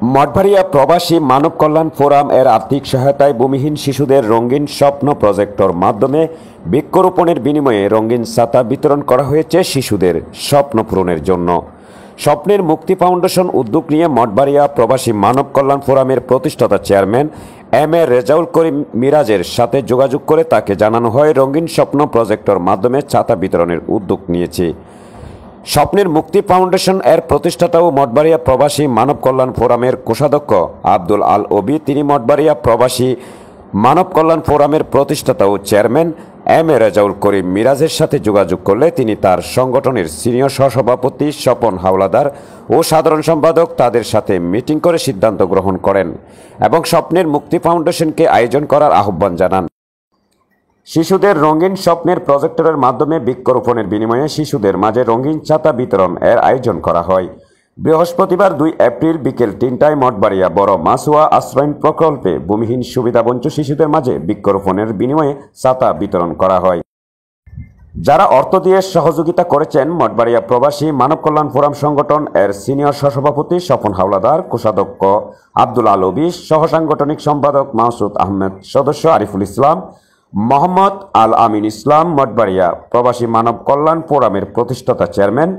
মঠবাড়িয়া প্রবাসী মানব কল্যাণ ফোরাম এর আর্থিক সহায়তায় ভূমিহীন শিশুদের রঙিন স্বপ্ন প্রজেক্টর মাধ্যমে বৃক্ষরোপণের বিনিময়ে রঙিন ছাতা বিতরণ করা হয়েছে শিশুদের স্বপ্ন পূরণের জন্য। স্বপ্নের মুক্তি ফাউন্ডেশন উদ্যোগ নিয়ে মঠবাড়িয়া প্রবাসী মানব কল্যাণ ফোরামের প্রতিষ্ঠাতা chairman M A Rezaul Karim মিরাজের সাথে যোগাযোগ করে তাকে জানানো হয় রঙিন স্বপ্ন প্রজেক্টর মাধ্যমে ছাতা বিতরণের উদ্যোগ নিয়েছে। স্বপ্নের মুক্তি ফাউন্ডেশন এর প্রতিষ্ঠাতা ও মঠবাড়িয়া প্রবাসী মানব কল্যাণ ফোরামের কোষাধ্যক্ষ আব্দুল আল ওবি তিনি মঠবাড়িয়া প্রবাসী মানব কল্যাণ ফোরামের প্রতিষ্ঠাতা ও chairman M A Rezaul Karim মিরাজের সাথে যোগাযোগ করলে তিনি তার সংগঠনের সিনিয়র সহসভাপতি স্বপন হাওলাদার ও সাধারণ সম্পাদক তাদের সাথে মিটিং করে সিদ্ধান্ত গ্রহণ করেন এবং স্বপ্নের মুক্তি ফাউন্ডেশনকে আয়োজন করার আহ্বান জানান। শিশুদের রঙিন স্বপ্নের প্রজেক্টরের মাধ্যমে বৃক্ষরোপণের বিনিময়ে শিশুদের মাঝে রঙিন ছাতা বিতরণ এর আয়োজন করা হয়। বৃহস্পতিবার 2 এপ্রিল বিকেল 3টায় মঠবাড়িয়া বড় মাসুয়া আশ্রয়ণ প্রকল্পে ভূমিহীন সুবিধাবঞ্চিত শিশুদের মাঝে বৃক্ষরোপণের বিনিময়ে ছাতা বিতরণ করা হয়। যারা অর্থ দিয়ে সহযোগিতা করেছেন মঠবাড়িয়া প্রবাসী মানব কল্যাণ ফোরাম সংগঠন এর সিনিয়র সহসভাপতি স্বপন হাওলাদার, কোষাধ্যক্ষ আব্দুল আল ওবি, সহসাংগঠনিক সম্পাদক মাসুদ আহমেদ, সদস্য আরিফুল ইসলাম, মোহাম্মদ আল আমিন ইসলাম, মঠবাড়িয়া প্রবাসী মানব কল্যাণ ফোরামের প্রতিষ্ঠাতা চেয়ারম্যান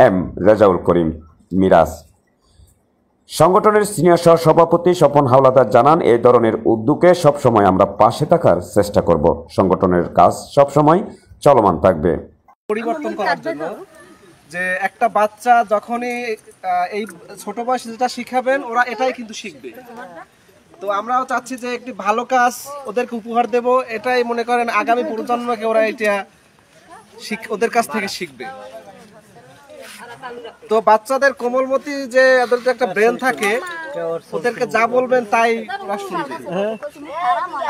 এম রেজাউল করিম মিরাজ। সংগঠনের সিনিয়র সহসভাপতি স্বপন হাওলাদার জানান, এই ধরনের উদ্যোগে সবসময় আমরা পাশে থাকার চেষ্টা করব। সংগঠনের কাজ সবসময় চলমান থাকবে। পরিবর্তন করার জন্য যে একটা বাচ্চা যখনই এই ছোট বয়সে যেটা শিখাবেন ওরা এটাই কিন্তু শিখবে। তো আমরাও চাচ্ছি যে একটি ভালো কাজ ওদেরকে উপহার দেব, এটাই মনে করেন আগামী প্রজন্মকে ওরা এটা ওদের কাছ থেকে শিখবে। তো বাচ্চাদের কোমলমতি যে ওদের একটা ব্রেন থাকে, ওদেরকে যা বলবেন তাই ওরা শুনবে।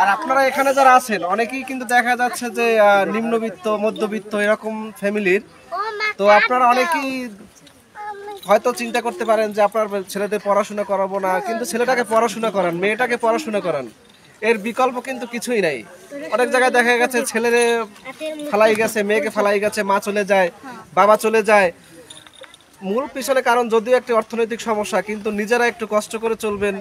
আর আপনারা এখানে যারা আছেন অনেকেই কিন্তু দেখা যাচ্ছে যে নিম্নবিত্ত মধ্যবিত্ত এরকম ফ্যামিলির, তো আপনারা অনেকেই হয়তো চিন্তা করতে পারেন যে আপনার ছেলেদের পড়াশোনা করাবো না, কিন্তু ছেলেটাকে পড়াশোনা করান, মেয়েটাকে পড়াশোনা করান, এর বিকল্প কিন্তু কিছুই নাই। অনেক জায়গায় দেখা গেছে ছেলেরে ফালাই গেছে, মেয়েকে ফালাই গেছে, মা চলে যায়, বাবা চলে যায়। মূল পিছনে কারণ যদিও একটি অর্থনৈতিক সমস্যা, কিন্তু নিজেরা একটু কষ্ট করে চলবেন,